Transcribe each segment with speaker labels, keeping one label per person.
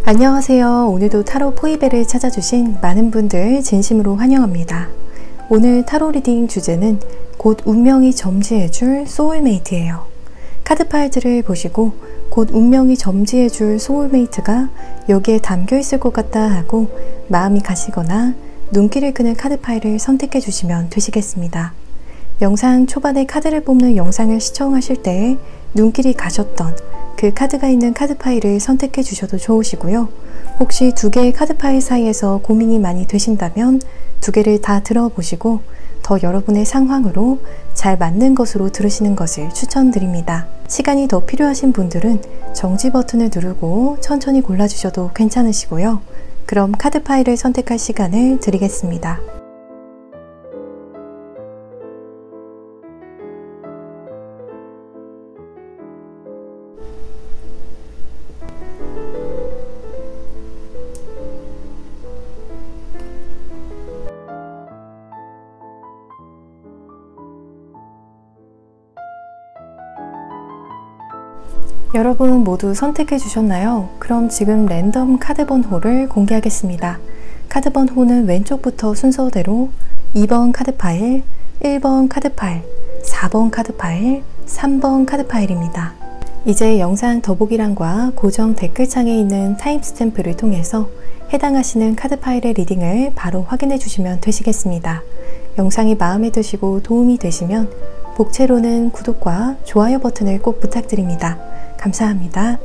Speaker 1: 안녕하세요. 오늘도 타로 포이벨을 찾아주신 많은 분들 진심으로 환영합니다. 오늘 타로 리딩 주제는 곧 운명이 점지해줄 소울메이트예요. 카드 파일들을 보시고 곧 운명이 점지해줄 소울메이트가 여기에 담겨있을 것 같다 하고 마음이 가시거나 눈길을 끄는 카드 파일을 선택해 주시면 되시겠습니다. 영상 초반에 카드를 뽑는 영상을 시청하실 때 눈길이 가셨던 그 카드가 있는 카드 파일을 선택해 주셔도 좋으시고요. 혹시 두 개의 카드 파일 사이에서 고민이 많이 되신다면 두 개를 다 들어보시고 더 여러분의 상황으로 잘 맞는 것으로 들으시는 것을 추천드립니다. 시간이 더 필요하신 분들은 정지 버튼을 누르고 천천히 골라주셔도 괜찮으시고요. 그럼 카드 파일을 선택할 시간을 드리겠습니다. 여러분 모두 선택해 주셨나요? 그럼 지금 랜덤 카드 번호를 공개하겠습니다. 카드 번호는 왼쪽부터 순서대로 2번 카드 파일, 1번 카드 파일, 4번 카드 파일, 3번 카드 파일입니다. 이제 영상 더보기란과 고정 댓글창에 있는 타임스탬프를 통해서 해당하시는 카드 파일의 리딩을 바로 확인해 주시면 되시겠습니다. 영상이 마음에 드시고 도움이 되시면 복채로는 구독과 좋아요 버튼을 꼭 부탁드립니다. 감사합니다.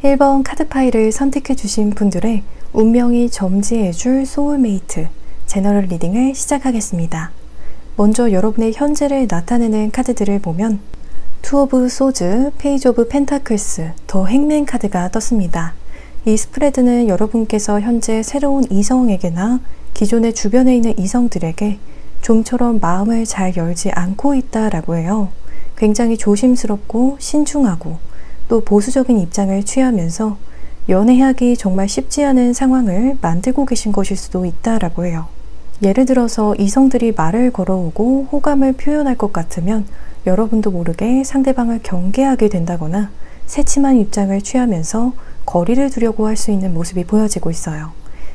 Speaker 1: (1번) 카드 파일을 선택해 주신 분들의 운명이 점지해줄 소울메이트 제너럴 리딩을 시작하겠습니다. 먼저 여러분의 현재를 나타내는 카드들을 보면 투 오브 소즈, 페이지 오브 펜타클스, 더 행맨 카드가 떴습니다. 이 스프레드는 여러분께서 현재 새로운 이성에게나 기존의 주변에 있는 이성들에게 좀처럼 마음을 잘 열지 않고 있다라고 해요. 굉장히 조심스럽고 신중하고 또 보수적인 입장을 취하면서 연애하기 정말 쉽지 않은 상황을 만들고 계신 것일 수도 있다라고 해요. 예를 들어서 이성들이 말을 걸어오고 호감을 표현할 것 같으면 여러분도 모르게 상대방을 경계하게 된다거나 새침한 입장을 취하면서 거리를 두려고 할 수 있는 모습이 보여지고 있어요.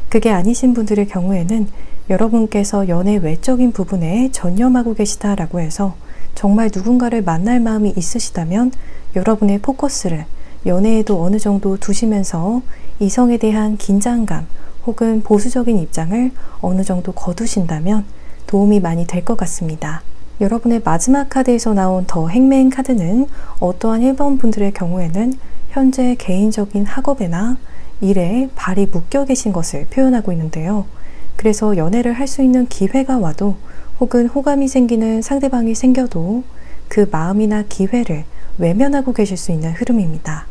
Speaker 1: 그게 아니신 분들의 경우에는 여러분께서 연애 외적인 부분에 전념하고 계시다라고 해서 정말 누군가를 만날 마음이 있으시다면 여러분의 포커스를 연애에도 어느 정도 두시면서 이성에 대한 긴장감 혹은 보수적인 입장을 어느 정도 거두신다면 도움이 많이 될 것 같습니다. 여러분의 마지막 카드에서 나온 더 행맨 카드는 어떠한 1번 분들의 경우에는 현재 개인적인 학업에나 일에 발이 묶여 계신 것을 표현하고 있는데요. 그래서 연애를 할 수 있는 기회가 와도 혹은 호감이 생기는 상대방이 생겨도 그 마음이나 기회를 외면하고 계실 수 있는 흐름입니다.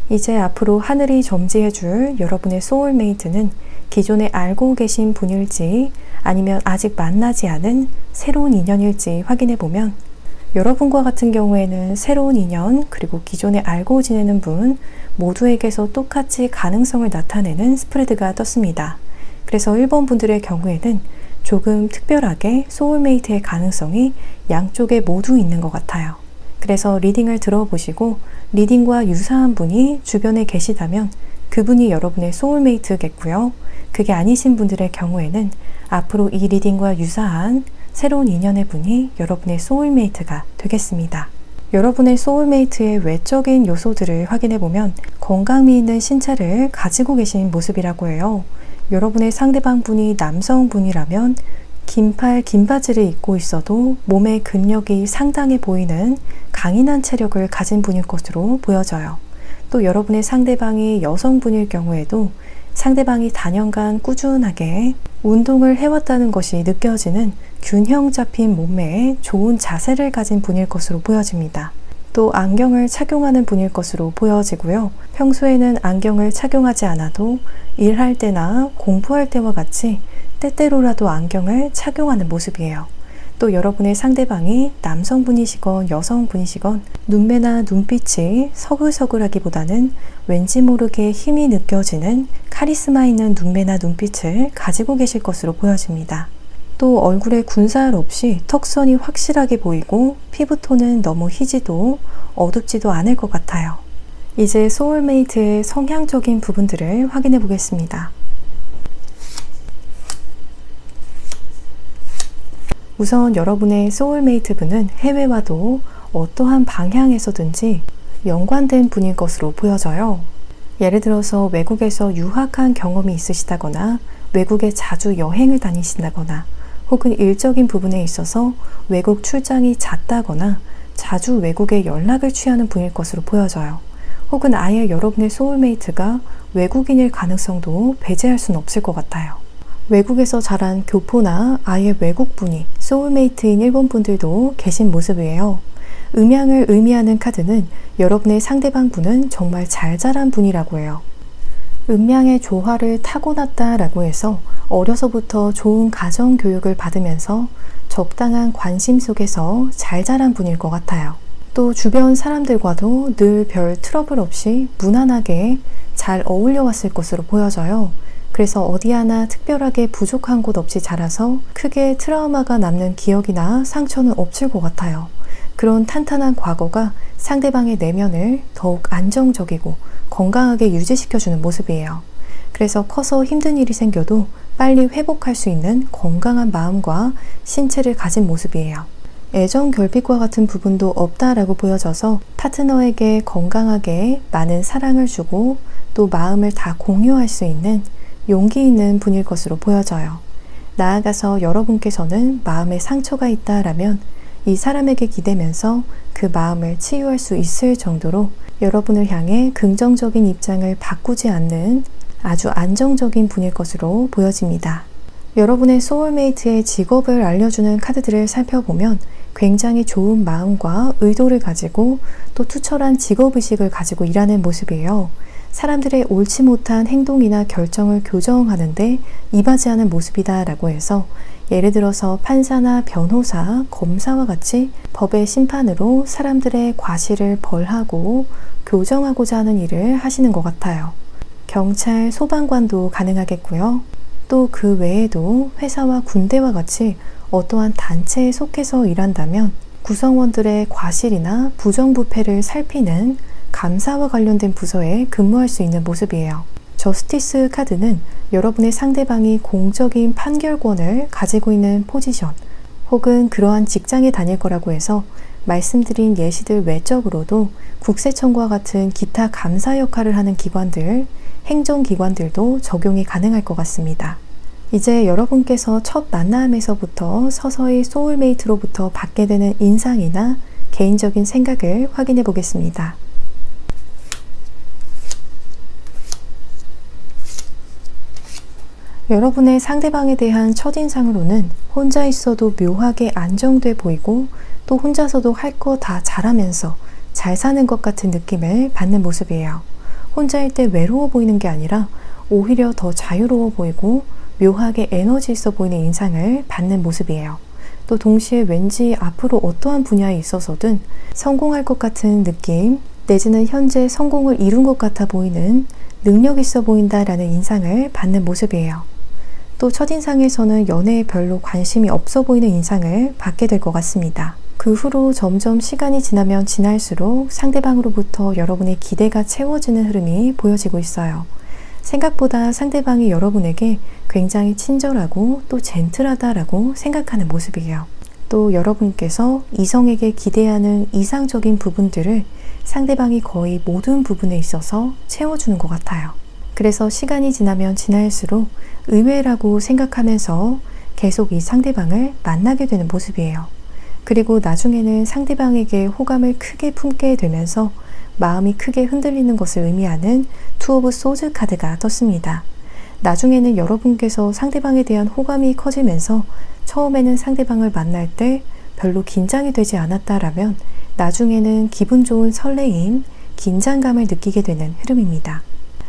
Speaker 1: 이제 앞으로 하늘이 점지해줄 여러분의 소울메이트는 기존에 알고 계신 분일지 아니면 아직 만나지 않은 새로운 인연일지 확인해보면 여러분과 같은 경우에는 새로운 인연 그리고 기존에 알고 지내는 분 모두에게서 똑같이 가능성을 나타내는 스프레드가 떴습니다. 그래서 1번 분들의 경우에는 조금 특별하게 소울메이트의 가능성이 양쪽에 모두 있는 것 같아요. 그래서 리딩을 들어보시고 리딩과 유사한 분이 주변에 계시다면 그분이 여러분의 소울메이트겠고요. 그게 아니신 분들의 경우에는 앞으로 이 리딩과 유사한 새로운 인연의 분이 여러분의 소울메이트가 되겠습니다. 여러분의 소울메이트의 외적인 요소들을 확인해보면 건강미 있는 신체를 가지고 계신 모습이라고 해요. 여러분의 상대방 분이 남성분이라면 긴 팔, 긴 바지를 입고 있어도 몸의 근력이 상당해 보이는 강인한 체력을 가진 분일 것으로 보여져요. 또 여러분의 상대방이 여성분일 경우에도 상대방이 단연간 꾸준하게 운동을 해왔다는 것이 느껴지는 균형 잡힌 몸매에 좋은 자세를 가진 분일 것으로 보여집니다. 또 안경을 착용하는 분일 것으로 보여지고요. 평소에는 안경을 착용하지 않아도 일할 때나 공부할 때와 같이 때때로라도 안경을 착용하는 모습이에요. 또 여러분의 상대방이 남성분이시건 여성분이시건 눈매나 눈빛이 서글서글하기보다는 왠지 모르게 힘이 느껴지는 카리스마 있는 눈매나 눈빛을 가지고 계실 것으로 보여집니다. 또 얼굴에 군살 없이 턱선이 확실하게 보이고 피부톤은 너무 희지도 어둡지도 않을 것 같아요. 이제 소울메이트의 성향적인 부분들을 확인해 보겠습니다. 우선 여러분의 소울메이트 분은 해외와도 어떠한 방향에서든지 연관된 분일 것으로 보여져요. 예를 들어서 외국에서 유학한 경험이 있으시다거나 외국에 자주 여행을 다니신다거나 혹은 일적인 부분에 있어서 외국 출장이 잦다거나 자주 외국에 연락을 취하는 분일 것으로 보여져요. 혹은 아예 여러분의 소울메이트가 외국인일 가능성도 배제할 수는 없을 것 같아요. 외국에서 자란 교포나 아예 외국분이 소울메이트인 일본 분들도 계신 모습이에요. 음양을 의미하는 카드는 여러분의 상대방 분은 정말 잘 자란 분이라고 해요. 음양의 조화를 타고났다라고 해서 어려서부터 좋은 가정 교육을 받으면서 적당한 관심 속에서 잘 자란 분일 것 같아요. 또 주변 사람들과도 늘 별 트러블 없이 무난하게 잘 어울려 왔을 것으로 보여져요. 그래서 어디 하나 특별하게 부족한 곳 없이 자라서 크게 트라우마가 남는 기억이나 상처는 없을 것 같아요. 그런 탄탄한 과거가 상대방의 내면을 더욱 안정적이고 건강하게 유지시켜주는 모습이에요. 그래서 커서 힘든 일이 생겨도 빨리 회복할 수 있는 건강한 마음과 신체를 가진 모습이에요. 애정 결핍과 같은 부분도 없다라고 보여져서 파트너에게 건강하게 많은 사랑을 주고 또 마음을 다 공유할 수 있는 용기 있는 분일 것으로 보여져요. 나아가서 여러분께서는 마음에 상처가 있다라면 이 사람에게 기대면서 그 마음을 치유할 수 있을 정도로 여러분을 향해 긍정적인 입장을 바꾸지 않는 아주 안정적인 분일 것으로 보여집니다. 여러분의 소울메이트의 직업을 알려주는 카드들을 살펴보면 굉장히 좋은 마음과 의도를 가지고 또 투철한 직업의식을 가지고 일하는 모습이에요. 사람들의 옳지 못한 행동이나 결정을 교정하는데 이바지하는 모습이다 라고 해서 예를 들어서 판사나 변호사, 검사와 같이 법의 심판으로 사람들의 과실을 벌하고 교정하고자 하는 일을 하시는 것 같아요. 경찰, 소방관도 가능하겠고요. 또 그 외에도 회사와 군대와 같이 어떠한 단체에 속해서 일한다면 구성원들의 과실이나 부정부패를 살피는 감사와 관련된 부서에 근무할 수 있는 모습이에요. 저스티스 카드는 여러분의 상대방이 공적인 판결권을 가지고 있는 포지션 혹은 그러한 직장에 다닐 거라고 해서 말씀드린 예시들 외적으로도 국세청과 같은 기타 감사 역할을 하는 기관들, 행정기관들도 적용이 가능할 것 같습니다. 이제 여러분께서 첫 만남에서부터 서서히 소울메이트로부터 받게 되는 인상이나 개인적인 생각을 확인해 보겠습니다. 여러분의 상대방에 대한 첫인상으로는 혼자 있어도 묘하게 안정돼 보이고 또 혼자서도 할 거 다 잘하면서 잘 사는 것 같은 느낌을 받는 모습이에요. 혼자일 때 외로워 보이는 게 아니라 오히려 더 자유로워 보이고 묘하게 에너지 있어 보이는 인상을 받는 모습이에요. 또 동시에 왠지 앞으로 어떠한 분야에 있어서든 성공할 것 같은 느낌 내지는 현재 성공을 이룬 것 같아 보이는 능력 있어 보인다라는 인상을 받는 모습이에요. 또 첫인상에서는 연애에 별로 관심이 없어 보이는 인상을 받게 될 것 같습니다. 그 후로 점점 시간이 지나면 지날수록 상대방으로부터 여러분의 기대가 채워지는 흐름이 보여지고 있어요. 생각보다 상대방이 여러분에게 굉장히 친절하고 또 젠틀하다라고 생각하는 모습이에요. 또 여러분께서 이성에게 기대하는 이상적인 부분들을 상대방이 거의 모든 부분에 있어서 채워주는 것 같아요. 그래서 시간이 지나면 지날수록 의외라고 생각하면서 계속 이 상대방을 만나게 되는 모습이에요. 그리고 나중에는 상대방에게 호감을 크게 품게 되면서 마음이 크게 흔들리는 것을 의미하는 투 오브 소즈 카드가 떴습니다. 나중에는 여러분께서 상대방에 대한 호감이 커지면서 처음에는 상대방을 만날 때 별로 긴장이 되지 않았다라면 나중에는 기분 좋은 설레임, 긴장감을 느끼게 되는 흐름입니다.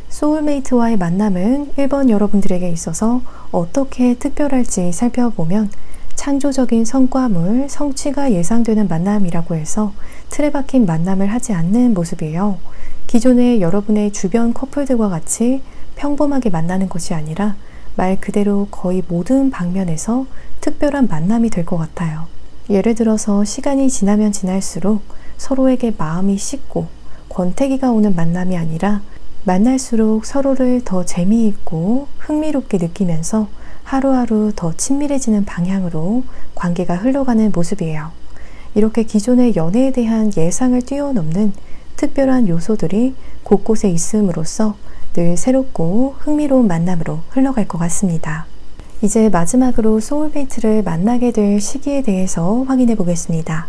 Speaker 1: 소울메이트와의 만남은 1번 여러분들에게 있어서 어떻게 특별할지 살펴보면 창조적인 성과물, 성취가 예상되는 만남이라고 해서 틀에 박힌 만남을 하지 않는 모습이에요. 기존의 여러분의 주변 커플들과 같이 평범하게 만나는 것이 아니라 말 그대로 거의 모든 방면에서 특별한 만남이 될 것 같아요. 예를 들어서 시간이 지나면 지날수록 서로에게 마음이 씻고 권태기가 오는 만남이 아니라 만날수록 서로를 더 재미있고 흥미롭게 느끼면서 하루하루 더 친밀해지는 방향으로 관계가 흘러가는 모습이에요. 이렇게 기존의 연애에 대한 예상을 뛰어넘는 특별한 요소들이 곳곳에 있음으로써 늘 새롭고 흥미로운 만남으로 흘러갈 것 같습니다. 이제 마지막으로 소울메이트를 만나게 될 시기에 대해서 확인해 보겠습니다.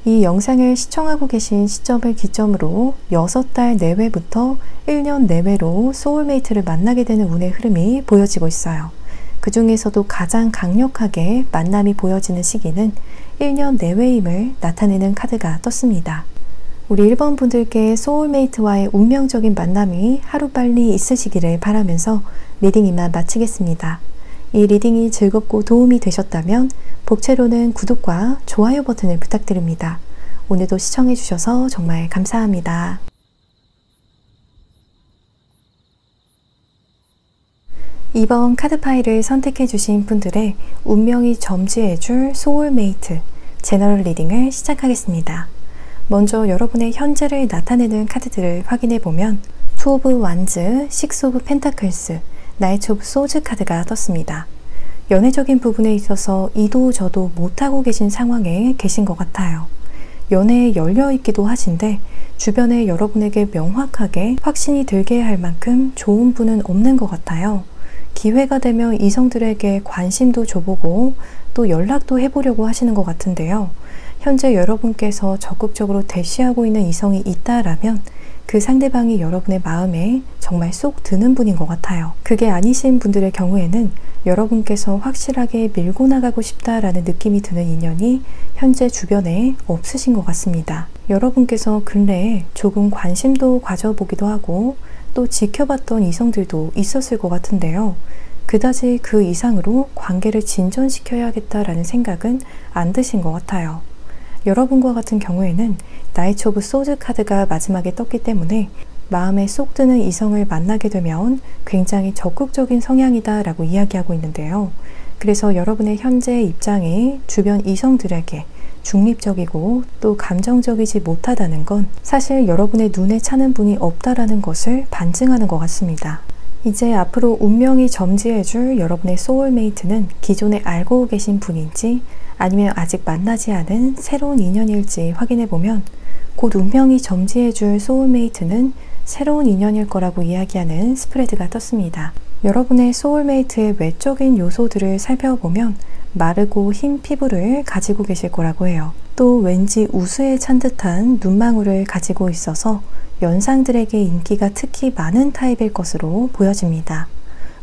Speaker 1: 이 영상을 시청하고 계신 시점을 기점으로 6달 내외부터 1년 내외로 소울메이트를 만나게 되는 운의 흐름이 보여지고 있어요. 그 중에서도 가장 강력하게 만남이 보여지는 시기는 1년 내외임을 나타내는 카드가 떴습니다. 우리 1번 분들께 소울메이트와의 운명적인 만남이 하루빨리 있으시기를 바라면서 리딩 이만 마치겠습니다. 이 리딩이 즐겁고 도움이 되셨다면 복채로는 구독과 좋아요 버튼을 부탁드립니다. 오늘도 시청해주셔서 정말 감사합니다. 2번 카드 파일을 선택해주신 분들의 운명이 점지해줄 소울메이트 제너럴 리딩을 시작하겠습니다. 먼저 여러분의 현재를 나타내는 카드들을 확인해보면 투 오브 완즈, 식스 오브 펜타클스, 나이트 오브 소즈 카드가 떴습니다. 연애적인 부분에 있어서 이도 저도 못하고 계신 상황에 계신 것 같아요. 연애에 열려있기도 하신데 주변에 여러분에게 명확하게 확신이 들게 할 만큼 좋은 분은 없는 것 같아요. 기회가 되면 이성들에게 관심도 줘보고 또 연락도 해보려고 하시는 것 같은데요. 현재 여러분께서 적극적으로 대시하고 있는 이성이 있다라면 그 상대방이 여러분의 마음에 정말 쏙 드는 분인 것 같아요. 그게 아니신 분들의 경우에는 여러분께서 확실하게 밀고 나가고 싶다라는 느낌이 드는 인연이 현재 주변에 없으신 것 같습니다. 여러분께서 근래에 조금 관심도 가져보기도 하고 또 지켜봤던 이성들도 있었을 것 같은데요. 그다지 그 이상으로 관계를 진전시켜야겠다라는 생각은 안 드신 것 같아요. 여러분과 같은 경우에는 나이트 오브 소즈 카드가 마지막에 떴기 때문에 마음에 쏙 드는 이성을 만나게 되면 굉장히 적극적인 성향이다 라고 이야기하고 있는데요. 그래서 여러분의 현재 입장이 주변 이성들에게 중립적이고 또 감정적이지 못하다는 건 사실 여러분의 눈에 차는 분이 없다라는 것을 반증하는 것 같습니다. 이제 앞으로 운명이 점지해줄 여러분의 소울메이트는 기존에 알고 계신 분인지 아니면 아직 만나지 않은 새로운 인연일지 확인해보면 곧 운명이 점지해줄 소울메이트는 새로운 인연일 거라고 이야기하는 스프레드가 떴습니다. 여러분의 소울메이트의 외적인 요소들을 살펴보면 마르고 흰 피부를 가지고 계실 거라고 해요. 또 왠지 우수에 찬 듯한 눈망울을 가지고 있어서 연상들에게 인기가 특히 많은 타입일 것으로 보여집니다.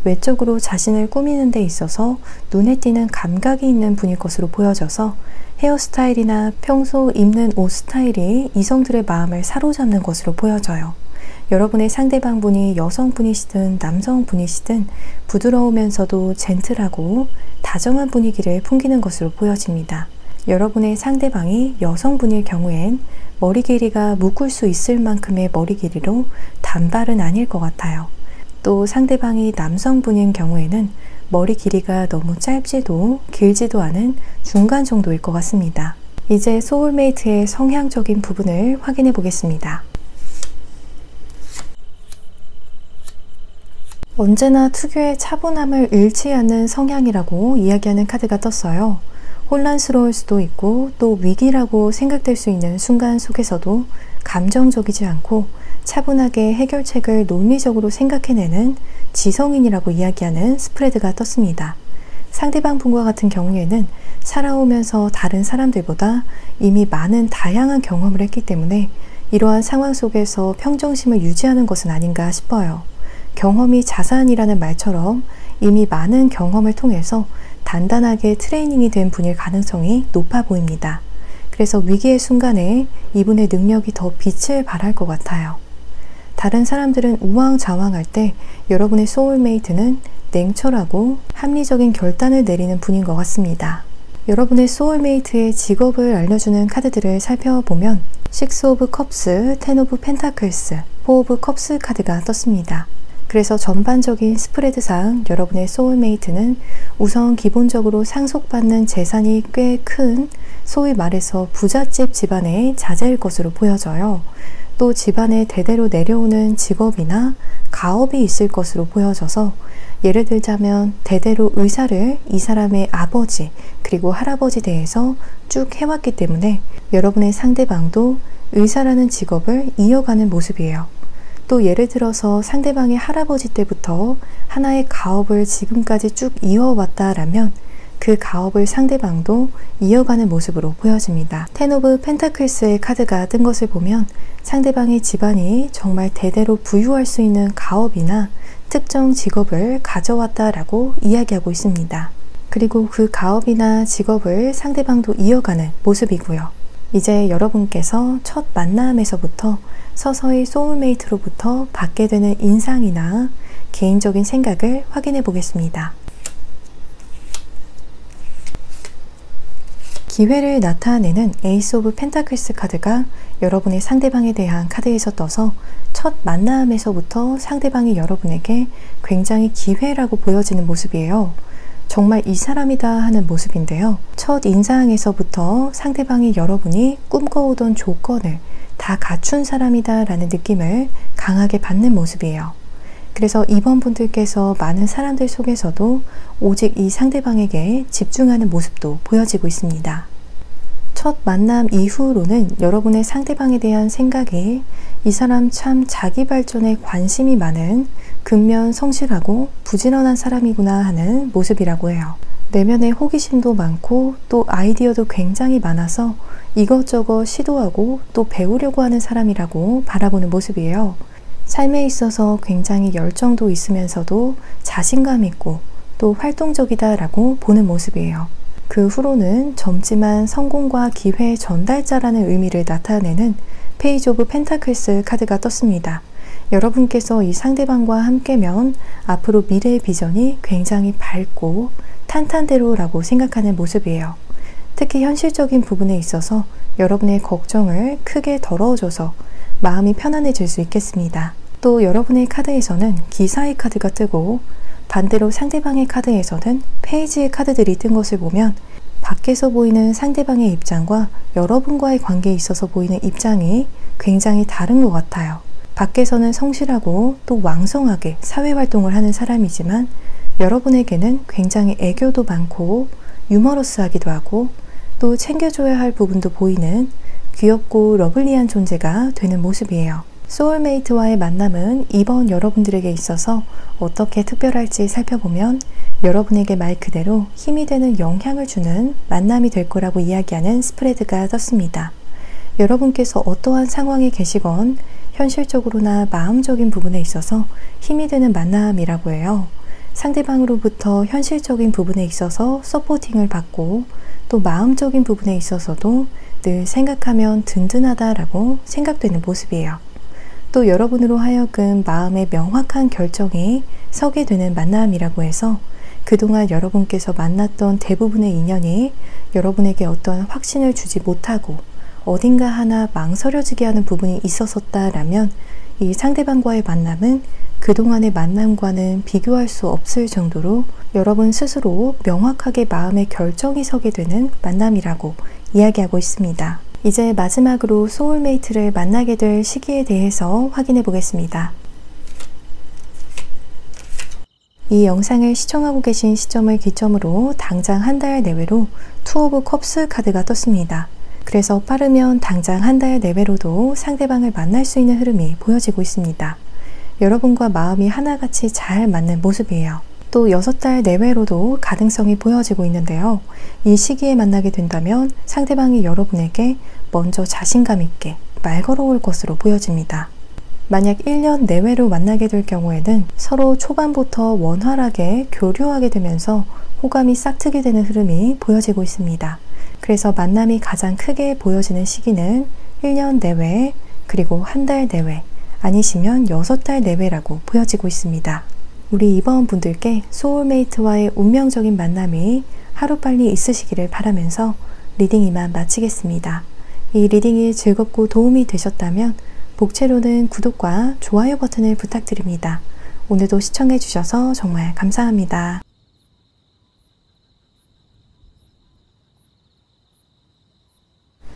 Speaker 1: 외적으로 자신을 꾸미는 데 있어서 눈에 띄는 감각이 있는 분일 것으로 보여져서 헤어스타일이나 평소 입는 옷 스타일이 이성들의 마음을 사로잡는 것으로 보여져요. 여러분의 상대방분이 여성분이시든 남성분이시든 부드러우면서도 젠틀하고 다정한 분위기를 풍기는 것으로 보여집니다. 여러분의 상대방이 여성분일 경우엔 머리 길이가 묶을 수 있을 만큼의 머리 길이로 단발은 아닐 것 같아요. 또 상대방이 남성분인 경우에는 머리 길이가 너무 짧지도 길지도 않은 중간 정도일 것 같습니다. 이제 소울메이트의 성향적인 부분을 확인해 보겠습니다. 언제나 특유의 차분함을 잃지 않는 성향이라고 이야기하는 카드가 떴어요. 혼란스러울 수도 있고 또 위기라고 생각될 수 있는 순간 속에서도 감정적이지 않고 차분하게 해결책을 논리적으로 생각해내는 지성인이라고 이야기하는 스프레드가 떴습니다. 상대방 분과 같은 경우에는 살아오면서 다른 사람들보다 이미 많은 다양한 경험을 했기 때문에 이러한 상황 속에서 평정심을 유지하는 것은 아닌가 싶어요. 경험이 자산이라는 말처럼 이미 많은 경험을 통해서 단단하게 트레이닝이 된 분일 가능성이 높아 보입니다. 그래서 위기의 순간에 이분의 능력이 더 빛을 발할 것 같아요. 다른 사람들은 우왕좌왕할 때 여러분의 소울메이트는 냉철하고 합리적인 결단을 내리는 분인 것 같습니다. 여러분의 소울메이트의 직업을 알려주는 카드들을 살펴보면 식스 오브 컵스, 텐 오브 펜타클스, 포 오브 컵스 카드가 떴습니다. 그래서 전반적인 스프레드상 여러분의 소울메이트는 우선 기본적으로 상속받는 재산이 꽤 큰, 소위 말해서 부잣집 집안의 자제일 것으로 보여져요. 또 집안에 대대로 내려오는 직업이나 가업이 있을 것으로 보여져서, 예를 들자면 대대로 의사를 이 사람의 아버지 그리고 할아버지 댁에서 쭉 해왔기 때문에 여러분의 상대방도 의사라는 직업을 이어가는 모습이에요. 또 예를 들어서 상대방의 할아버지 때부터 하나의 가업을 지금까지 쭉 이어왔다라면 그 가업을 상대방도 이어가는 모습으로 보여집니다. 텐 오브 펜타클스의 카드가 뜬 것을 보면 상대방의 집안이 정말 대대로 부유할 수 있는 가업이나 특정 직업을 가져왔다라고 이야기하고 있습니다. 그리고 그 가업이나 직업을 상대방도 이어가는 모습이고요. 이제 여러분께서 첫 만남에서부터 서서히 소울메이트로부터 받게 되는 인상이나 개인적인 생각을 확인해 보겠습니다. 기회를 나타내는 에이스 오브 펜타클스 카드가 여러분의 상대방에 대한 카드에서 떠서 첫 만남에서부터 상대방이 여러분에게 굉장히 기회라고 보여지는 모습이에요. 정말 이 사람이다 하는 모습인데요. 첫 인상에서부터 상대방이 여러분이 꿈꿔오던 조건을 다 갖춘 사람이다 라는 느낌을 강하게 받는 모습이에요. 그래서 이번 분들께서 많은 사람들 속에서도 오직 이 상대방에게 집중하는 모습도 보여지고 있습니다. 첫 만남 이후로는 여러분의 상대방에 대한 생각이 이 사람 참 자기 발전에 관심이 많은 근면 성실하고 부지런한 사람이구나 하는 모습이라고 해요. 내면에 호기심도 많고 또 아이디어도 굉장히 많아서 이것저것 시도하고 또 배우려고 하는 사람이라고 바라보는 모습이에요. 삶에 있어서 굉장히 열정도 있으면서도 자신감 있고 또 활동적이다라고 보는 모습이에요. 그 후로는 젊지만 성공과 기회 전달자라는 의미를 나타내는 페이지 오브 펜타클스 카드가 떴습니다. 여러분께서 이 상대방과 함께면 앞으로 미래의 비전이 굉장히 밝고 탄탄대로라고 생각하는 모습이에요. 특히 현실적인 부분에 있어서 여러분의 걱정을 크게 덜어줘서 마음이 편안해질 수 있겠습니다. 또 여러분의 카드에서는 기사의 카드가 뜨고 반대로 상대방의 카드에서는 페이지의 카드들이 뜬 것을 보면 밖에서 보이는 상대방의 입장과 여러분과의 관계에 있어서 보이는 입장이 굉장히 다른 것 같아요. 밖에서는 성실하고 또 왕성하게 사회활동을 하는 사람이지만 여러분에게는 굉장히 애교도 많고 유머러스하기도 하고 또 챙겨줘야 할 부분도 보이는 귀엽고 러블리한 존재가 되는 모습이에요. 소울메이트와의 만남은 이번 여러분들에게 있어서 어떻게 특별할지 살펴보면 여러분에게 말 그대로 힘이 되는 영향을 주는 만남이 될 거라고 이야기하는 스프레드가 떴습니다. 여러분께서 어떠한 상황에 계시건 현실적으로나 마음적인 부분에 있어서 힘이 되는 만남이라고 해요. 상대방으로부터 현실적인 부분에 있어서 서포팅을 받고 또 마음적인 부분에 있어서도 늘 생각하면 든든하다라고 생각되는 모습이에요. 또 여러분으로 하여금 마음의 명확한 결정이 서게 되는 만남이라고 해서 그동안 여러분께서 만났던 대부분의 인연이 여러분에게 어떠한 확신을 주지 못하고 어딘가 하나 망설여지게 하는 부분이 있었다라면 이 상대방과의 만남은 그동안의 만남과는 비교할 수 없을 정도로 여러분 스스로 명확하게 마음의 결정이 서게 되는 만남이라고 이야기하고 있습니다. 이제 마지막으로 소울메이트를 만나게 될 시기에 대해서 확인해 보겠습니다. 이 영상을 시청하고 계신 시점을 기점으로 당장 한 달 내외로 투 오브 컵스 카드가 떴습니다. 그래서 빠르면 당장 한 달 내외로도 상대방을 만날 수 있는 흐름이 보여지고 있습니다. 여러분과 마음이 하나같이 잘 맞는 모습이에요. 또 6달 내외로도 가능성이 보여지고 있는데요. 이 시기에 만나게 된다면 상대방이 여러분에게 먼저 자신감 있게 말 걸어올 것으로 보여집니다. 만약 1년 내외로 만나게 될 경우에는 서로 초반부터 원활하게 교류하게 되면서 호감이 싹트게 되는 흐름이 보여지고 있습니다. 그래서 만남이 가장 크게 보여지는 시기는 1년 내외 그리고 한 달 내외 아니시면 6달 내외라고 보여지고 있습니다. 우리 이번 분들께 소울메이트와의 운명적인 만남이 하루빨리 있으시기를 바라면서 리딩 이만 마치겠습니다. 이 리딩이 즐겁고 도움이 되셨다면 복채로는 구독과 좋아요 버튼을 부탁드립니다. 오늘도 시청해주셔서 정말 감사합니다.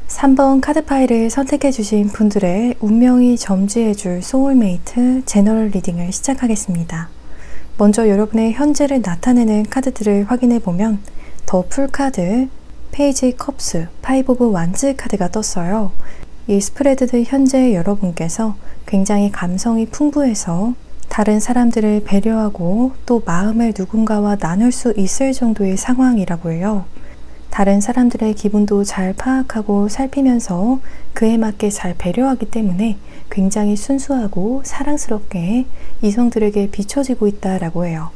Speaker 1: (3번) 카드 파일을 선택해주신 분들의 운명이 점지해줄 소울메이트 제너럴 리딩을 시작하겠습니다. 먼저 여러분의 현재를 나타내는 카드들을 확인해보면 더 풀 카드, 페이지 컵스, 파이브 오브 완즈 카드가 떴어요. 이 스프레드는 현재 여러분께서 굉장히 감성이 풍부해서 다른 사람들을 배려하고 또 마음을 누군가와 나눌 수 있을 정도의 상황이라고 해요. 다른 사람들의 기분도 잘 파악하고 살피면서 그에 맞게 잘 배려하기 때문에 굉장히 순수하고 사랑스럽게 이성들에게 비춰지고 있다라고 해요.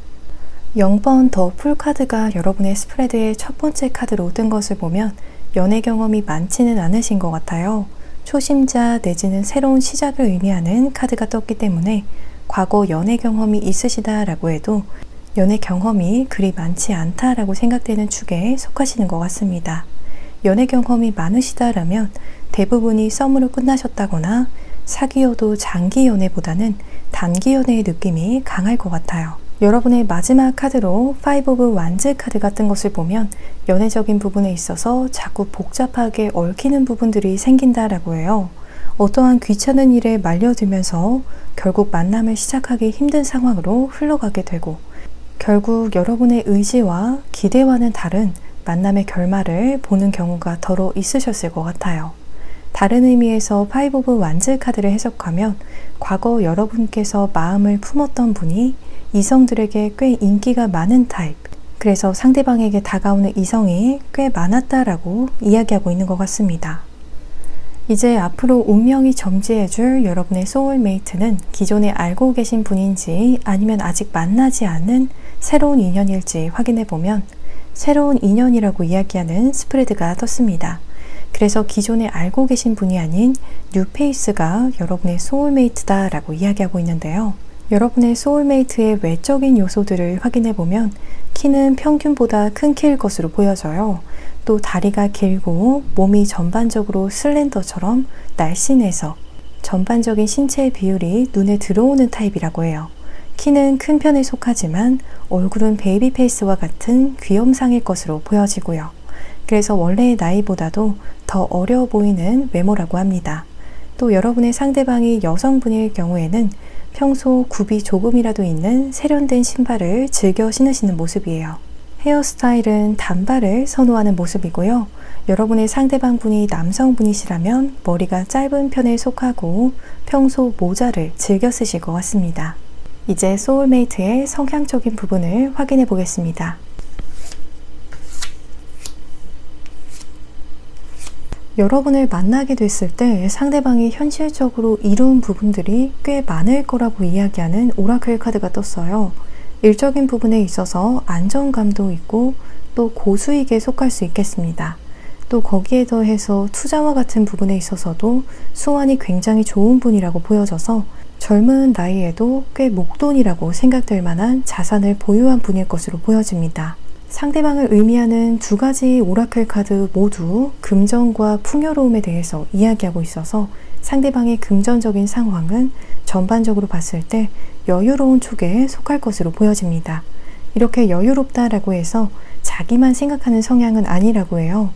Speaker 1: 0번 더 풀 카드가 여러분의 스프레드의 첫 번째 카드로 뜬 것을 보면 연애 경험이 많지는 않으신 것 같아요. 초심자 내지는 새로운 시작을 의미하는 카드가 떴기 때문에 과거 연애 경험이 있으시다라고 해도 연애 경험이 그리 많지 않다라고 생각되는 축에 속하시는 것 같습니다. 연애 경험이 많으시다라면 대부분이 썸으로 끝나셨다거나 사귀어도 장기 연애보다는 단기 연애의 느낌이 강할 것 같아요. 여러분의 마지막 카드로 파이브 오브 완즈 카드가 뜬 것을 보면 연애적인 부분에 있어서 자꾸 복잡하게 얽히는 부분들이 생긴다라고 해요. 어떠한 귀찮은 일에 말려들면서 결국 만남을 시작하기 힘든 상황으로 흘러가게 되고 결국 여러분의 의지와 기대와는 다른 만남의 결말을 보는 경우가 더러 있으셨을 것 같아요. 다른 의미에서 파이브 오브 완즈 카드를 해석하면 과거 여러분께서 마음을 품었던 분이 이성들에게 꽤 인기가 많은 타입, 그래서 상대방에게 다가오는 이성이 꽤 많았다라고 이야기하고 있는 것 같습니다. 이제 앞으로 운명이 점지해줄 여러분의 소울메이트는 기존에 알고 계신 분인지 아니면 아직 만나지 않은 새로운 인연일지 확인해보면 새로운 인연이라고 이야기하는 스프레드가 떴습니다. 그래서 기존에 알고 계신 분이 아닌 뉴페이스가 여러분의 소울메이트다 라고 이야기하고 있는데요. 여러분의 소울메이트의 외적인 요소들을 확인해보면 키는 평균보다 큰 키일 것으로 보여져요. 또 다리가 길고 몸이 전반적으로 슬렌더처럼 날씬해서 전반적인 신체의 비율이 눈에 들어오는 타입이라고 해요. 키는 큰 편에 속하지만 얼굴은 베이비 페이스와 같은 귀염상일 것으로 보여지고요. 그래서 원래의 나이보다도 더 어려 보이는 외모라고 합니다. 또 여러분의 상대방이 여성분일 경우에는 평소 굽이 조금이라도 있는 세련된 신발을 즐겨 신으시는 모습이에요. 헤어스타일은 단발을 선호하는 모습이고요. 여러분의 상대방분이 남성분이시라면 머리가 짧은 편에 속하고 평소 모자를 즐겨 쓰실 것 같습니다. 이제 소울메이트의 성향적인 부분을 확인해 보겠습니다. 여러분을 만나게 됐을 때 상대방이 현실적으로 이룬 부분들이 꽤 많을 거라고 이야기하는 오라클 카드가 떴어요. 일적인 부분에 있어서 안정감도 있고 또 고수익에 속할 수 있겠습니다. 또 거기에 더해서 투자와 같은 부분에 있어서도 수완이 굉장히 좋은 분이라고 보여져서 젊은 나이에도 꽤 목돈이라고 생각될 만한 자산을 보유한 분일 것으로 보여집니다. 상대방을 의미하는 두 가지 오라클 카드 모두 금전과 풍요로움에 대해서 이야기하고 있어서 상대방의 금전적인 상황은 전반적으로 봤을 때 여유로운 쪽에 속할 것으로 보여집니다. 이렇게 여유롭다라고 해서 자기만 생각하는 성향은 아니라고 해요.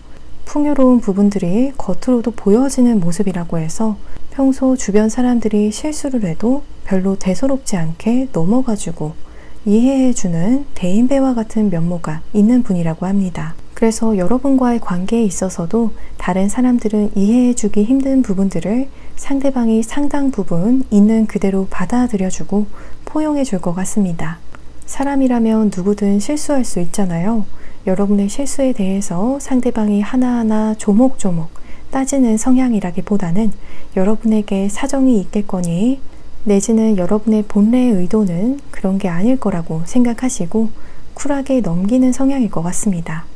Speaker 1: 풍요로운 부분들이 겉으로도 보여지는 모습이라고 해서 평소 주변 사람들이 실수를 해도 별로 대수롭지 않게 넘어가주고 이해해주는 대인배와 같은 면모가 있는 분이라고 합니다. 그래서 여러분과의 관계에 있어서도 다른 사람들은 이해해주기 힘든 부분들을 상대방이 상당 부분 있는 그대로 받아들여주고 포용해줄 것 같습니다. 사람이라면 누구든 실수할 수 있잖아요. 여러분의 실수에 대해서 상대방이 하나하나 조목조목 따지는 성향이라기보다는 여러분에게 사정이 있겠거니 내지는 여러분의 본래의 의도는 그런 게 아닐 거라고 생각하시고 쿨하게 넘기는 성향일 것 같습니다.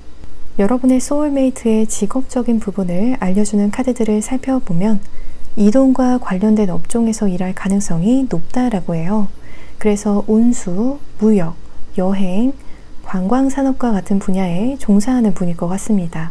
Speaker 1: 여러분의 소울메이트의 직업적인 부분을 알려주는 카드들을 살펴보면 이동과 관련된 업종에서 일할 가능성이 높다라고 해요. 그래서 운수, 무역, 여행, 관광산업과 같은 분야에 종사하는 분일 것 같습니다.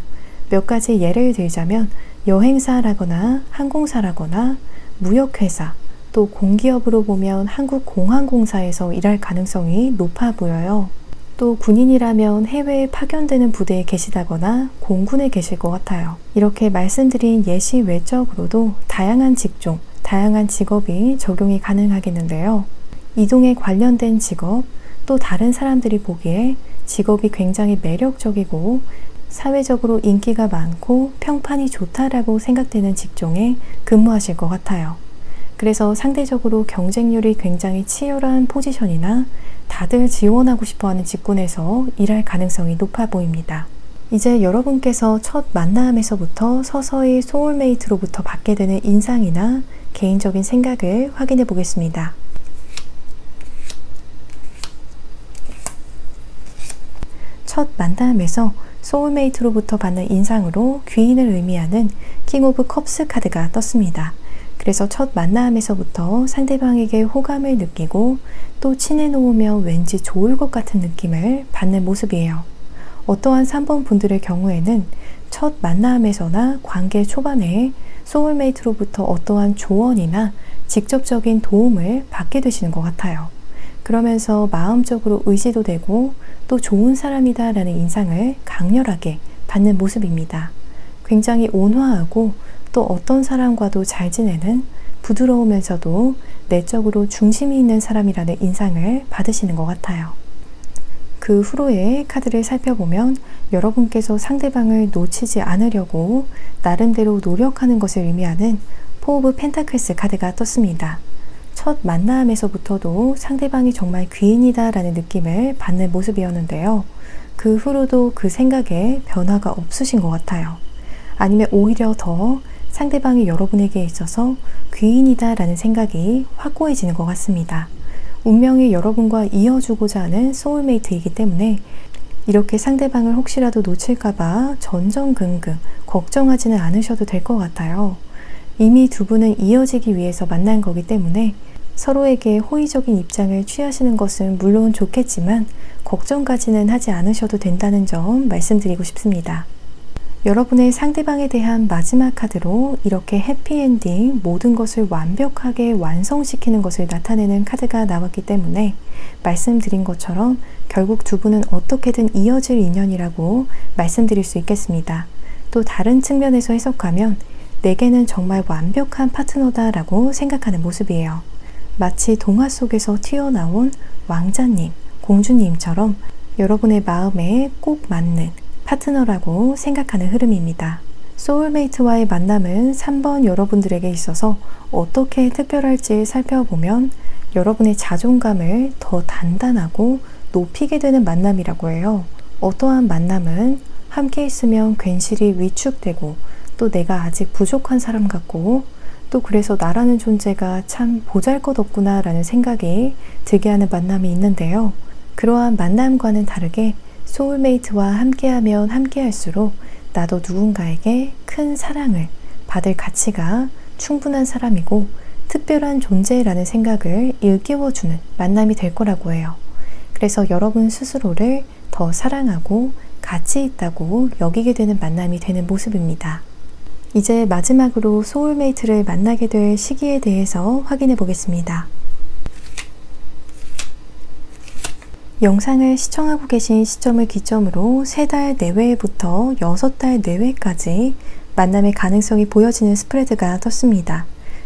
Speaker 1: 몇 가지 예를 들자면 여행사라거나 항공사라거나 무역회사, 또 공기업으로 보면 한국공항공사에서 일할 가능성이 높아 보여요. 또 군인이라면 해외에 파견되는 부대에 계시다거나 공군에 계실 것 같아요. 이렇게 말씀드린 예시 외적으로도 다양한 직종, 다양한 직업이 적용이 가능하겠는데요. 이동에 관련된 직업, 또 다른 사람들이 보기에 직업이 굉장히 매력적이고 사회적으로 인기가 많고 평판이 좋다라고 생각되는 직종에 근무하실 것 같아요. 그래서 상대적으로 경쟁률이 굉장히 치열한 포지션이나 다들 지원하고 싶어하는 직군에서 일할 가능성이 높아 보입니다. 이제 여러분께서 첫 만남에서부터 서서히 소울메이트로부터 받게 되는 인상이나 개인적인 생각을 확인해 보겠습니다. 첫 만남에서 소울메이트로부터 받는 인상으로 귀인을 의미하는 킹 오브 컵스 카드가 떴습니다. 그래서 첫 만남에서부터 상대방에게 호감을 느끼고 또 친해놓으면 왠지 좋을 것 같은 느낌을 받는 모습이에요. 어떠한 3번 분들의 경우에는 첫 만남에서나 관계 초반에 소울메이트로부터 어떠한 조언이나 직접적인 도움을 받게 되시는 것 같아요. 그러면서 마음적으로 의지도 되고 또 좋은 사람이다 라는 인상을 강렬하게 받는 모습입니다. 굉장히 온화하고 또 어떤 사람과도 잘 지내는 부드러우면서도 내적으로 중심이 있는 사람이라는 인상을 받으시는 것 같아요. 그 후로의 카드를 살펴보면 여러분께서 상대방을 놓치지 않으려고 나름대로 노력하는 것을 의미하는 포 오브 펜타클스 카드가 떴습니다. 첫 만남에서부터도 상대방이 정말 귀인이다 라는 느낌을 받는 모습이었는데요. 그 후로도 그 생각에 변화가 없으신 것 같아요. 아니면 오히려 더 상대방이 여러분에게 있어서 귀인이다 라는 생각이 확고해지는 것 같습니다. 운명이 여러분과 이어주고자 하는 소울메이트이기 때문에 이렇게 상대방을 혹시라도 놓칠까봐 전전긍긍 걱정하지는 않으셔도 될 것 같아요. 이미 두 분은 이어지기 위해서 만난 거기 때문에 서로에게 호의적인 입장을 취하시는 것은 물론 좋겠지만 걱정까지는 하지 않으셔도 된다는 점 말씀드리고 싶습니다. 여러분의 상대방에 대한 마지막 카드로 이렇게 해피엔딩, 모든 것을 완벽하게 완성시키는 것을 나타내는 카드가 나왔기 때문에 말씀드린 것처럼 결국 두 분은 어떻게든 이어질 인연이라고 말씀드릴 수 있겠습니다. 또 다른 측면에서 해석하면 내게는 정말 완벽한 파트너다라고 생각하는 모습이에요. 마치 동화 속에서 튀어나온 왕자님, 공주님처럼 여러분의 마음에 꼭 맞는 파트너라고 생각하는 흐름입니다. 소울메이트와의 만남은 3번 여러분들에게 있어서 어떻게 특별할지 살펴보면 여러분의 자존감을 더 단단하고 높이게 되는 만남이라고 해요. 어떠한 만남은 함께 있으면 괜시리 위축되고 또 내가 아직 부족한 사람 같고 또 그래서 나라는 존재가 참 보잘것없구나 라는 생각이 들게 하는 만남이 있는데요. 그러한 만남과는 다르게 소울메이트와 함께하면 함께할수록 나도 누군가에게 큰 사랑을 받을 가치가 충분한 사람이고 특별한 존재라는 생각을 일깨워주는 만남이 될 거라고 해요. 그래서 여러분 스스로를 더 사랑하고 가치 있다고 여기게 되는 만남이 되는 모습입니다. 이제 마지막으로 소울메이트를 만나게 될 시기에 대해서 확인해 보겠습니다. 영상을 시청하고 계신 시점을 기점으로 3달 내외부터 6달 내외까지 만남의 가능성이 보여지는 스프레드가 떴습니다.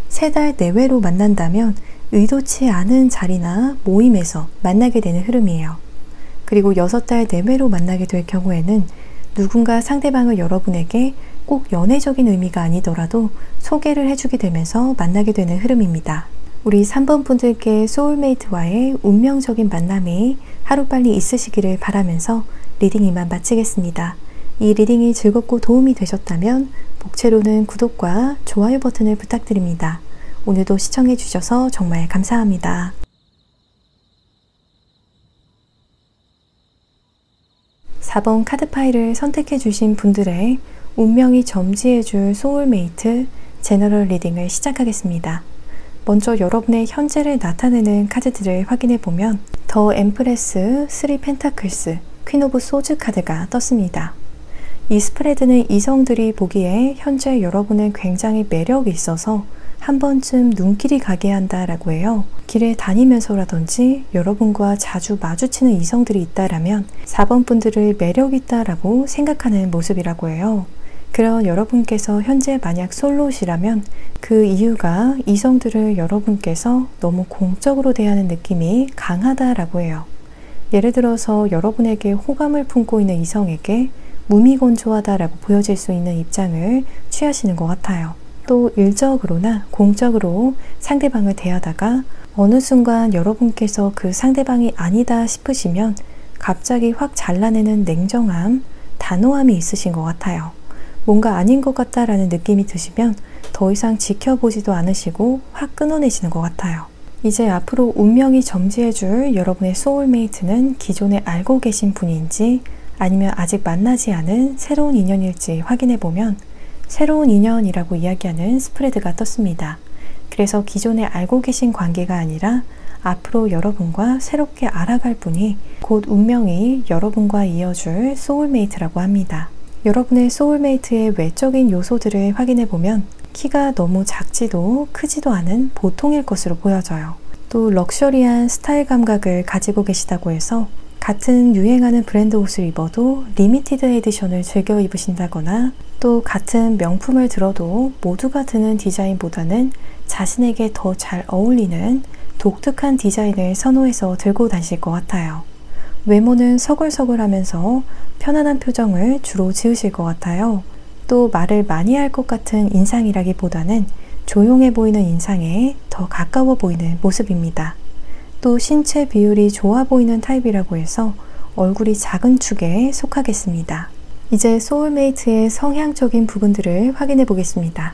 Speaker 1: 3달 내외로 만난다면 의도치 않은 자리나 모임에서 만나게 되는 흐름이에요. 그리고 6달 내외로 만나게 될 경우에는 누군가 상대방을 여러분에게 꼭 연애적인 의미가 아니더라도 소개를 해주게 되면서 만나게 되는 흐름입니다. 우리 3번 분들께 소울메이트와의 운명적인 만남이 하루빨리 있으시기를 바라면서 리딩 이만 마치겠습니다. 이 리딩이 즐겁고 도움이 되셨다면 복채로는 구독과 좋아요 버튼을 부탁드립니다. 오늘도 시청해 주셔서 정말 감사합니다. (4번) 카드 파일을 선택해 주신 분들의 운명이 점지해줄 소울메이트 제너럴 리딩을 시작하겠습니다. 먼저 여러분의 현재를 나타내는 카드들을 확인해보면 더 엠프레스, 3 펜타클스, 퀸 오브 소즈 카드가 떴습니다. 이 스프레드는 이성들이 보기에 현재 여러분은 굉장히 매력이 있어서 한 번쯤 눈길이 가게 한다라고 해요. 길에 다니면서라든지 여러분과 자주 마주치는 이성들이 있다라면 4번 분들을 매력있다라고 생각하는 모습이라고 해요. 그런 여러분께서 현재 만약 솔로시라면 그 이유가 이성들을 여러분께서 너무 공적으로 대하는 느낌이 강하다라고 해요. 예를 들어서 여러분에게 호감을 품고 있는 이성에게 무미건조하다라고 보여질 수 있는 입장을 취하시는 것 같아요. 또 일적으로나 공적으로 상대방을 대하다가 어느 순간 여러분께서 그 상대방이 아니다 싶으시면 갑자기 확 잘라내는 냉정함, 단호함이 있으신 것 같아요. 뭔가 아닌 것 같다라는 느낌이 드시면 더 이상 지켜보지도 않으시고 확 끊어내시는 것 같아요. 이제 앞으로 운명이 점지해줄 여러분의 소울메이트는 기존에 알고 계신 분인지 아니면 아직 만나지 않은 새로운 인연일지 확인해보면 새로운 인연이라고 이야기하는 스프레드가 떴습니다. 그래서 기존에 알고 계신 관계가 아니라 앞으로 여러분과 새롭게 알아갈 분이 곧 운명이 여러분과 이어줄 소울메이트라고 합니다. 여러분의 소울메이트의 외적인 요소들을 확인해보면 키가 너무 작지도 크지도 않은 보통일 것으로 보여져요. 또 럭셔리한 스타일 감각을 가지고 계시다고 해서 같은 유행하는 브랜드 옷을 입어도 리미티드 에디션을 즐겨 입으신다거나 또 같은 명품을 들어도 모두가 드는 디자인보다는 자신에게 더 잘 어울리는 독특한 디자인을 선호해서 들고 다니실 것 같아요. 외모는 서글서글하면서 편안한 표정을 주로 지으실 것 같아요. 또 말을 많이 할 것 같은 인상이라기보다는 조용해 보이는 인상에 더 가까워 보이는 모습입니다. 또 신체 비율이 좋아 보이는 타입이라고 해서 얼굴이 작은 축에 속하겠습니다. 이제 소울메이트의 성향적인 부분들을 확인해 보겠습니다.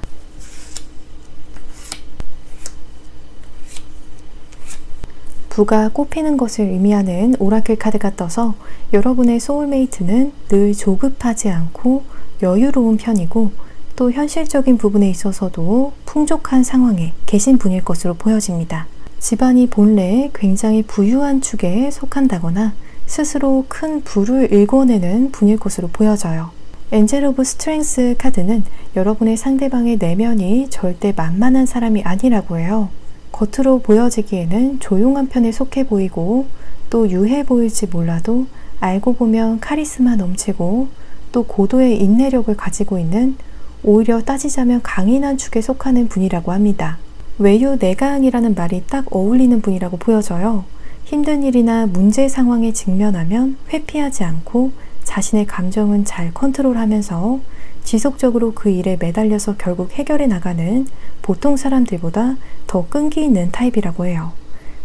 Speaker 1: 부가 꽃피는 것을 의미하는 오라클 카드가 떠서 여러분의 소울메이트는 늘 조급하지 않고 여유로운 편이고 또 현실적인 부분에 있어서도 풍족한 상황에 계신 분일 것으로 보여집니다. 집안이 본래 굉장히 부유한 축에 속한다거나 스스로 큰 부를 일궈내는 분일 것으로 보여져요. 엔젤 오브 스트렝스 카드는 여러분의 상대방의 내면이 절대 만만한 사람이 아니라고 해요. 겉으로 보여지기에는 조용한 편에 속해 보이고 또 유해 보일지 몰라도 알고 보면 카리스마 넘치고 또 고도의 인내력을 가지고 있는 오히려 따지자면 강인한 축에 속하는 분이라고 합니다. 외유내강이라는 말이 딱 어울리는 분이라고 보여져요. 힘든 일이나 문제 상황에 직면하면 회피하지 않고 자신의 감정은 잘 컨트롤하면서 지속적으로 그 일에 매달려서 결국 해결해 나가는 보통 사람들보다 더 끈기 있는 타입이라고 해요.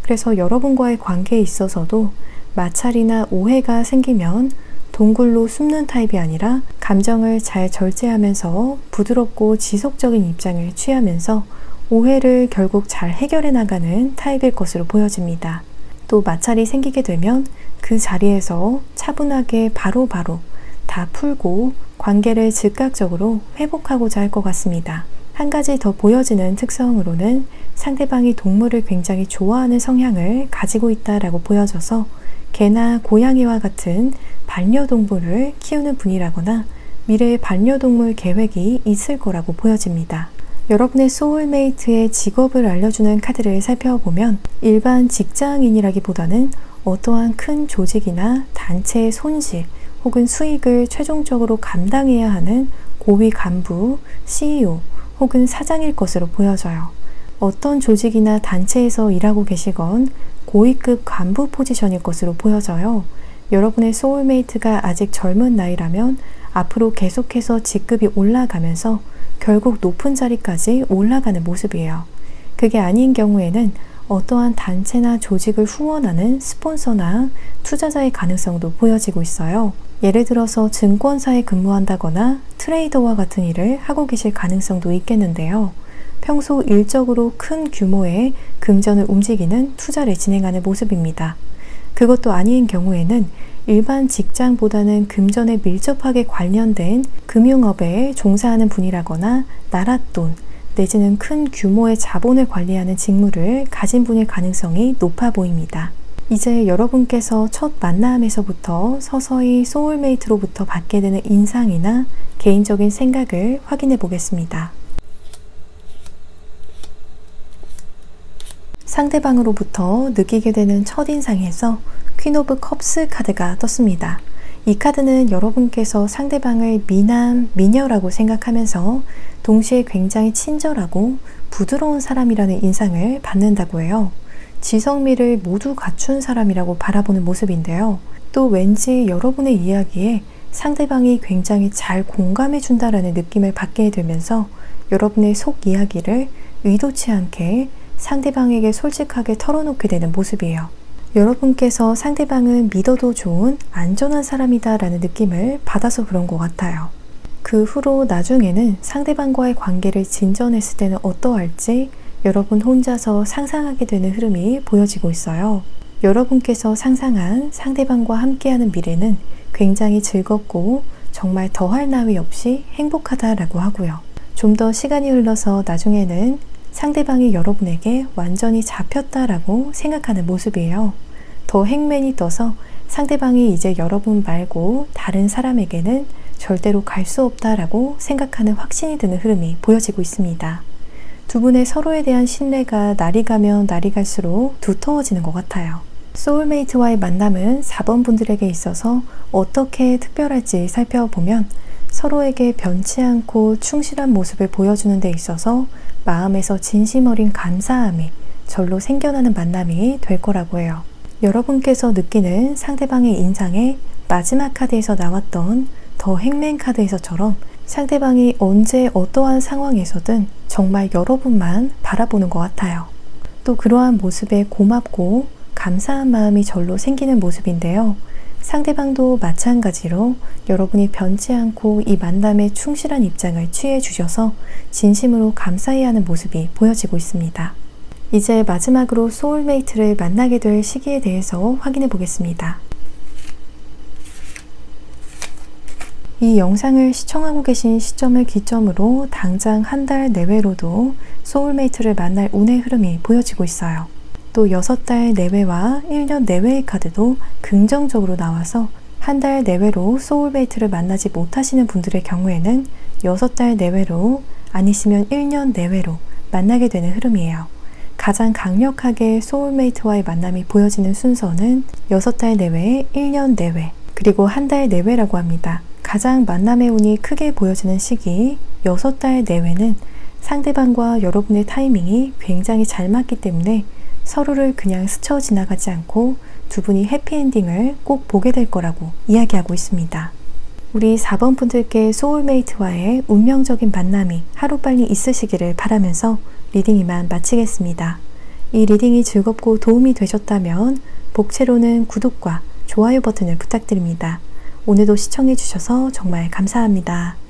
Speaker 1: 그래서 여러분과의 관계에 있어서도 마찰이나 오해가 생기면 동굴로 숨는 타입이 아니라 감정을 잘 절제하면서 부드럽고 지속적인 입장을 취하면서 오해를 결국 잘 해결해 나가는 타입일 것으로 보여집니다. 또 마찰이 생기게 되면 그 자리에서 차분하게 바로바로 다 풀고 관계를 즉각적으로 회복하고자 할 것 같습니다. 한 가지 더 보여지는 특성으로는 상대방이 동물을 굉장히 좋아하는 성향을 가지고 있다라고 보여져서 개나 고양이와 같은 반려동물을 키우는 분이라거나 미래의 반려동물 계획이 있을 거라고 보여집니다. 여러분의 소울메이트의 직업을 알려주는 카드를 살펴보면 일반 직장인이라기보다는 어떠한 큰 조직이나 단체의 손실 혹은 수익을 최종적으로 감당해야 하는 고위 간부, CEO 혹은 사장일 것으로 보여져요. 어떤 조직이나 단체에서 일하고 계시건 고위급 간부 포지션일 것으로 보여져요. 여러분의 소울메이트가 아직 젊은 나이라면 앞으로 계속해서 직급이 올라가면서 결국 높은 자리까지 올라가는 모습이에요. 그게 아닌 경우에는 어떠한 단체나 조직을 후원하는 스폰서나 투자자의 가능성도 보여지고 있어요. 예를 들어서 증권사에 근무한다거나 트레이더와 같은 일을 하고 계실 가능성도 있겠는데요. 평소 일적으로 큰 규모의 금전을 움직이는 투자를 진행하는 모습입니다. 그것도 아닌 경우에는 일반 직장보다는 금전에 밀접하게 관련된 금융업에 종사하는 분이라거나 나랏돈 내지는 큰 규모의 자본을 관리하는 직무를 가진 분일 가능성이 높아 보입니다. 이제 여러분께서 첫 만남에서부터 서서히 소울메이트로부터 받게 되는 인상이나 개인적인 생각을 확인해 보겠습니다. 상대방으로부터 느끼게 되는 첫인상에서 퀸 오브 컵스 카드가 떴습니다. 이 카드는 여러분께서 상대방을 미남, 미녀라고 생각하면서 동시에 굉장히 친절하고 부드러운 사람이라는 인상을 받는다고 해요. 지성미를 모두 갖춘 사람이라고 바라보는 모습인데요. 또 왠지 여러분의 이야기에 상대방이 굉장히 잘 공감해 준다라는 느낌을 받게 되면서 여러분의 속 이야기를 의도치 않게 상대방에게 솔직하게 털어놓게 되는 모습이에요. 여러분께서 상대방은 믿어도 좋은 안전한 사람이다 라는 느낌을 받아서 그런 것 같아요. 그 후로 나중에는 상대방과의 관계를 진전했을 때는 어떠할지 여러분 혼자서 상상하게 되는 흐름이 보여지고 있어요. 여러분께서 상상한 상대방과 함께하는 미래는 굉장히 즐겁고 정말 더할 나위 없이 행복하다라고 하고요. 좀 더 시간이 흘러서 나중에는 상대방이 여러분에게 완전히 잡혔다라고 생각하는 모습이에요. 더 행맨이 떠서 상대방이 이제 여러분 말고 다른 사람에게는 절대로 갈 수 없다라고 생각하는 확신이 드는 흐름이 보여지고 있습니다. 두 분의 서로에 대한 신뢰가 날이 가면 날이 갈수록 두터워지는 것 같아요. 소울메이트와의 만남은 4번 분들에게 있어서 어떻게 특별할지 살펴보면 서로에게 변치 않고 충실한 모습을 보여주는 데 있어서 마음에서 진심 어린 감사함이 절로 생겨나는 만남이 될 거라고 해요. 여러분께서 느끼는 상대방의 인상에 마지막 카드에서 나왔던 더 행맨 카드에서처럼 상대방이 언제 어떠한 상황에서든 정말 여러분만 바라보는 것 같아요. 또 그러한 모습에 고맙고 감사한 마음이 절로 생기는 모습인데요. 상대방도 마찬가지로 여러분이 변치 않고 이 만남에 충실한 입장을 취해 주셔서 진심으로 감사해하는 모습이 보여지고 있습니다. 이제 마지막으로 소울메이트를 만나게 될 시기에 대해서 확인해 보겠습니다. 이 영상을 시청하고 계신 시점을 기점으로 당장 한 달 내외로도 소울메이트를 만날 운의 흐름이 보여지고 있어요. 또 6달 내외와 1년 내외의 카드도 긍정적으로 나와서 한 달 내외로 소울메이트를 만나지 못하시는 분들의 경우에는 6달 내외로 아니시면 1년 내외로 만나게 되는 흐름이에요. 가장 강력하게 소울메이트와의 만남이 보여지는 순서는 6달 내외, 1년 내외, 그리고 한 달 내외라고 합니다. 가장 만남의 운이 크게 보여지는 시기 6달 내외는 상대방과 여러분의 타이밍이 굉장히 잘 맞기 때문에 서로를 그냥 스쳐 지나가지 않고 두 분이 해피엔딩을 꼭 보게 될 거라고 이야기하고 있습니다. 우리 4번 분들께 소울메이트와의 운명적인 만남이 하루빨리 있으시기를 바라면서 리딩 이만 마치겠습니다. 이 리딩이 즐겁고 도움이 되셨다면 복채로는 구독과 좋아요 버튼을 부탁드립니다. 오늘도 시청해주셔서 정말 감사합니다.